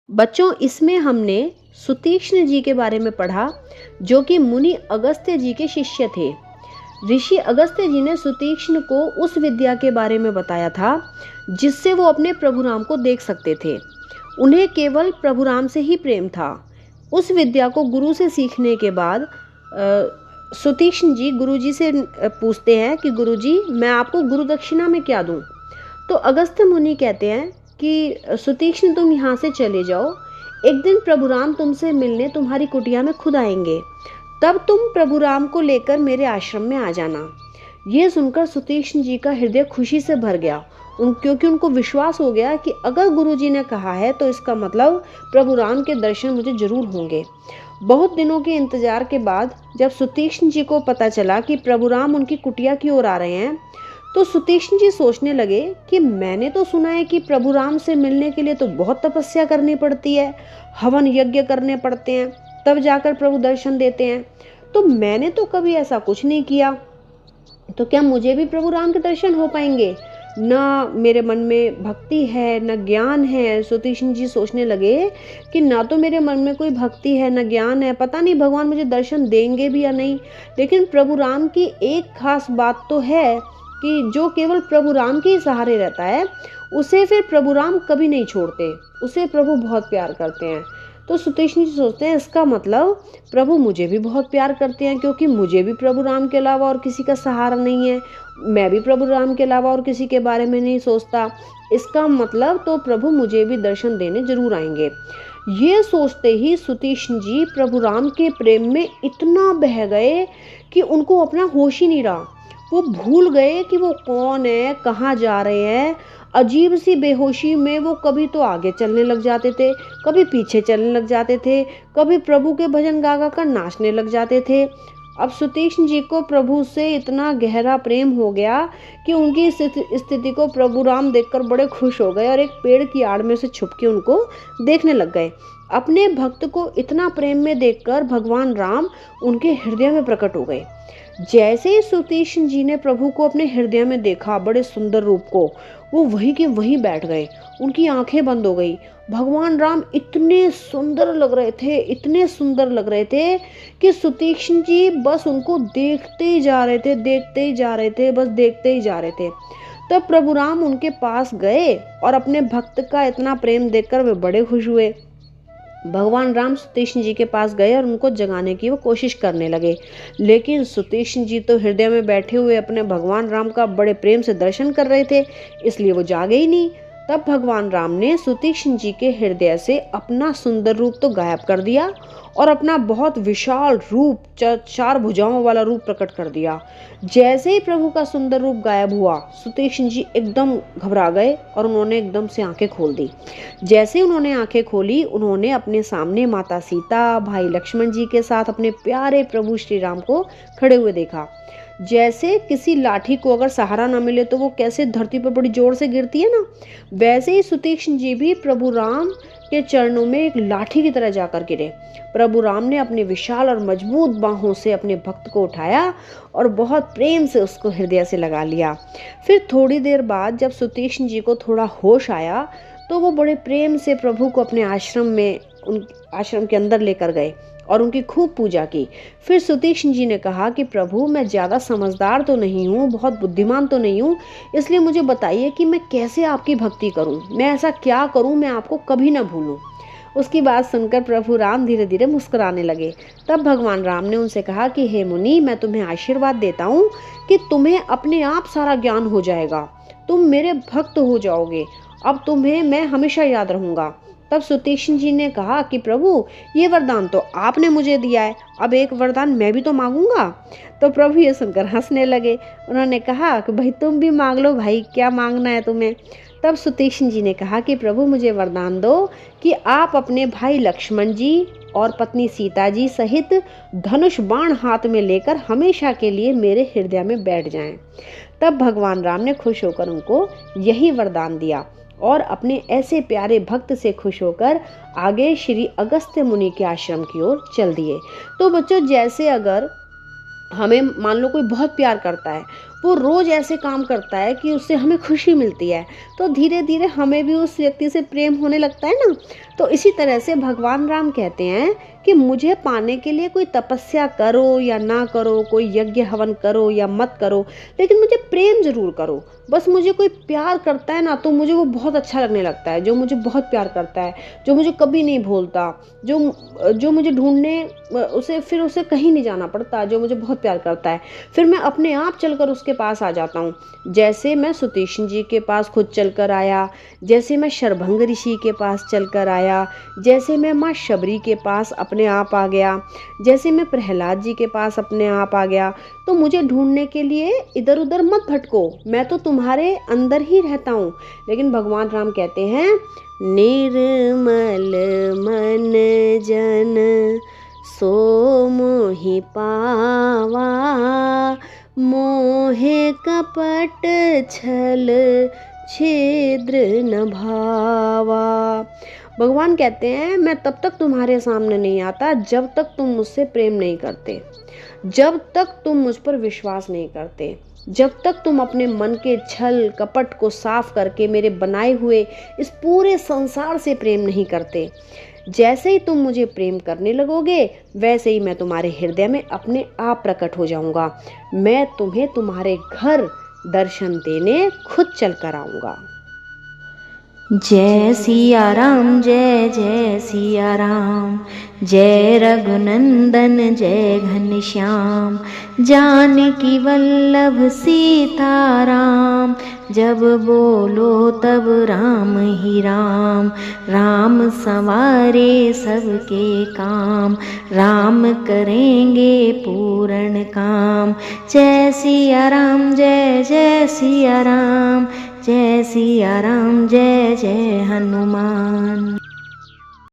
बच्चों, इसमें हमने सुतीक्ष्ण जी के बारे में पढ़ा, जो कि मुनि अगस्त्य जी के शिष्य थे। ऋषि अगस्त्य जी ने सुतीक्ष्ण को उस विद्या के बारे में बताया था जिससे वो अपने प्रभु राम को देख सकते थे। उन्हें केवल प्रभु राम से ही प्रेम था। उस विद्या को गुरु से सीखने के बाद सुतीक्ष्ण जी गुरु जी से पूछते हैं कि गुरु जी, मैं आपको गुरु दक्षिणा में क्या दूं? तो अगस्त्य मुनि कहते हैं कि सुतीक्ष्ण, तुम यहाँ से चले जाओ। एक दिन प्रभु राम तुमसे मिलने तुम्हारी कुटिया में खुद आएंगे। तब तुम प्रभु राम को लेकर मेरे आश्रम में आ जाना। ये सुनकर सुतीक्ष्ण जी का हृदय खुशी से भर गया, क्योंकि उनको विश्वास हो गया कि अगर गुरु जी ने कहा है तो इसका मतलब प्रभु राम के दर्शन मुझे जरूर होंगे। बहुत दिनों के इंतजार के बाद जब सुतीक्ष्ण जी को पता चला कि प्रभु राम उनकी कुटिया की ओर आ रहे हैं, तो सुतीक्ष्ण जी सोचने लगे कि मैंने तो सुना है कि प्रभु राम से मिलने के लिए तो बहुत तपस्या करनी पड़ती है, हवन यज्ञ करने पड़ते हैं, तब जाकर प्रभु दर्शन देते हैं। तो मैंने तो कभी ऐसा कुछ नहीं किया, तो क्या मुझे भी प्रभु राम के दर्शन हो पाएंगे? ना मेरे मन में भक्ति है, न ज्ञान है। सुतीक्ष्ण जी सोचने लगे कि ना तो मेरे मन में कोई भक्ति है, न ज्ञान है, पता नहीं भगवान मुझे दर्शन देंगे भी या नहीं। लेकिन प्रभु राम की एक खास बात तो है कि जो केवल प्रभु राम के ही सहारे रहता है, उसे फिर प्रभु राम कभी नहीं छोड़ते, उसे प्रभु बहुत प्यार करते हैं। तो सुतीक्ष्ण जी सोचते हैं, इसका मतलब प्रभु मुझे भी बहुत प्यार करते हैं, क्योंकि मुझे भी प्रभु राम के अलावा और किसी का सहारा नहीं है। मैं भी प्रभु राम के अलावा और किसी के बारे में नहीं सोचता। इसका मतलब तो प्रभु मुझे भी दर्शन देने जरूर आएंगे। ये सोचते ही सुतीक्ष्ण जी प्रभु राम के प्रेम में इतना बह गए कि उनको अपना होश ही नहीं रहा। वो भूल गए कि वो कौन है, कहाँ जा रहे हैं। अजीब सी बेहोशी में वो कभी तो आगे चलने लग जाते थे, कभी पीछे चलने लग जाते थे, कभी प्रभु के भजन गा गा कर नाचने लग जाते थे। अब सुतीक्ष्ण जी को प्रभु से इतना गहरा प्रेम हो गया कि उनकी स्थिति को प्रभु राम देखकर बड़े खुश हो गए और एक पेड़ की आड़ में से छुप के उनको देखने लग गए। अपने भक्त को इतना प्रेम में देखकर भगवान राम उनके हृदय में प्रकट हो गए। जैसे ही सुतीक्ष्ण जी ने प्रभु को अपने हृदय में देखा, बड़े सुंदर रूप को, वो वहीं के वहीं बैठ गए। उनकी आंखें बंद हो गई। भगवान राम इतने सुंदर लग रहे थे, इतने सुंदर लग रहे थे कि सुतीक्ष्ण जी बस उनको देखते ही जा रहे थे, देखते ही जा रहे थे, बस देखते ही जा रहे थे। तब प्रभु राम उनके पास गए और अपने भक्त का इतना प्रेम देखकर वे बड़े खुश हुए। भगवान राम सुतीक्ष्ण जी के पास गए और उनको जगाने की वो कोशिश करने लगे, लेकिन सुतीक्ष्ण जी तो हृदय में बैठे हुए अपने भगवान राम का बड़े प्रेम से दर्शन कर रहे थे, इसलिए वो जागे ही नहीं। तब भगवान राम ने सुतीक्ष्ण जी के हृदय से अपना सुंदर रूप तो गायब कर दिया और अपना बहुत विशाल रूप, चार भुजाओं वाला रूप प्रकट कर दिया। जैसे ही प्रभु का सुंदर रूप गायब हुआ, सुतीक्ष्ण जी एकदम घबरा गए और उन्होंने एकदम से आंखें खोल दी। जैसे उन्होंने आंखें खोली, उन्होंने अपने सामने माता सीता, भाई लक्ष्मण जी के साथ अपने प्यारे प्रभु श्री राम को खड़े हुए देखा। जैसे किसी लाठी को अगर सहारा ना मिले तो वो कैसे धरती पर बड़ी जोर से गिरती है ना, वैसे ही सुतीक्ष्ण जी भी प्रभु राम के चरणों में एक लाठी की तरह जाकर गिरे। प्रभु राम ने अपने विशाल और मजबूत बाहों से अपने भक्त को उठाया और बहुत प्रेम से उसको हृदय से लगा लिया। फिर थोड़ी देर बाद जब सुतीक्ष्ण जी को थोड़ा होश आया, तो वो बड़े प्रेम से प्रभु को अपने आश्रम के अंदर लेकर गए और उनकी खूब पूजा की। फिर सुतीक्ष्ण जी ने कहा कि प्रभु, मैं ज़्यादा समझदार तो नहीं हूँ, बहुत बुद्धिमान तो नहीं हूँ, इसलिए मुझे बताइए कि मैं कैसे आपकी भक्ति करूँ, मैं ऐसा क्या करूँ मैं आपको कभी ना भूलूँ। उसकी बात सुनकर प्रभु राम धीरे धीरे मुस्कुराने लगे। तब भगवान राम ने उनसे कहा कि हे मुनि, मैं तुम्हें आशीर्वाद देता हूँ कि तुम्हें अपने आप सारा ज्ञान हो जाएगा, तुम मेरे भक्त हो जाओगे, अब तुम्हें मैं हमेशा याद रहूँगा। तब सुतीक्ष्ण जी ने कहा कि प्रभु, ये वरदान तो आपने मुझे दिया है, अब एक वरदान मैं भी तो मांगूंगा। तो प्रभु ये सुनकर हंसने लगे। उन्होंने कहा कि भाई तुम भी मांग लो भाई, क्या मांगना है तुम्हें। तब सुतीक्ष्ण जी ने कहा कि प्रभु, मुझे वरदान दो कि आप अपने भाई लक्ष्मण जी और पत्नी सीता जी सहित धनुष बाण हाथ में लेकर हमेशा के लिए मेरे हृदय में बैठ जाएं। तब भगवान राम ने खुश होकर उनको यही वरदान दिया और अपने ऐसे प्यारे भक्त से खुश होकर आगे श्री अगस्त्य मुनि के आश्रम की ओर चल दिए। तो बच्चों, जैसे अगर हमें मान लो कोई बहुत प्यार करता है, वो रोज़ ऐसे काम करता है कि उससे हमें खुशी मिलती है, तो धीरे धीरे हमें भी उस व्यक्ति से प्रेम होने लगता है ना। तो इसी तरह से भगवान राम कहते हैं कि मुझे पाने के लिए कोई तपस्या करो या ना करो, कोई यज्ञ हवन करो या मत करो, लेकिन मुझे प्रेम ज़रूर करो। बस मुझे कोई प्यार करता है ना, तो मुझे वो बहुत अच्छा लगने लगता है। जो मुझे बहुत प्यार करता है, जो मुझे कभी नहीं भूलता, जो मुझे ढूंढने उसे कहीं नहीं जाना पड़ता, जो मुझे बहुत प्यार करता है, फिर मैं अपने आप चलकर उसके पास आ जाता हूँ। जैसे मैं सुतीक्ष्ण जी के पास खुद चलकर आया, जैसे मैं शरभंग ऋषि के पास चलकर आया, जैसे मैं माँ शबरी के पास अपने आप आ गया, जैसे मैं प्रहलाद जी के पास अपने आप आ गया। तो मुझे ढूंढने के लिए इधर उधर मत भटको, मैं तो तुम्हारे अंदर ही रहता हूँ। लेकिन भगवान राम कहते हैं, निर्मल मन जन सो मोहि पावा, मोहे कपट छल छिद्र न भावा। भगवान कहते हैं, मैं तब तक तुम्हारे सामने नहीं आता जब तक तुम मुझसे प्रेम नहीं करते, जब तक तुम मुझ पर विश्वास नहीं करते, जब तक तुम अपने मन के छल कपट को साफ करके मेरे बनाए हुए इस पूरे संसार से प्रेम नहीं करते। जैसे ही तुम मुझे प्रेम करने लगोगे, वैसे ही मैं तुम्हारे हृदय में अपने आप प्रकट हो जाऊंगा। मैं तुम्हें तुम्हारे घर दर्शन देने खुद चल कर आऊंगा। जय सिया राम, जय जय सिया राम, जय रघुनंदन जय घनश्याम, जानकी वल्लभ सीताराम, जब बोलो तब राम ही राम, राम संवारे सबके काम, राम करेंगे पूर्ण काम। जय सिया राम, जय जय सिया राम, जय सिया राम, जय जय हनुमान।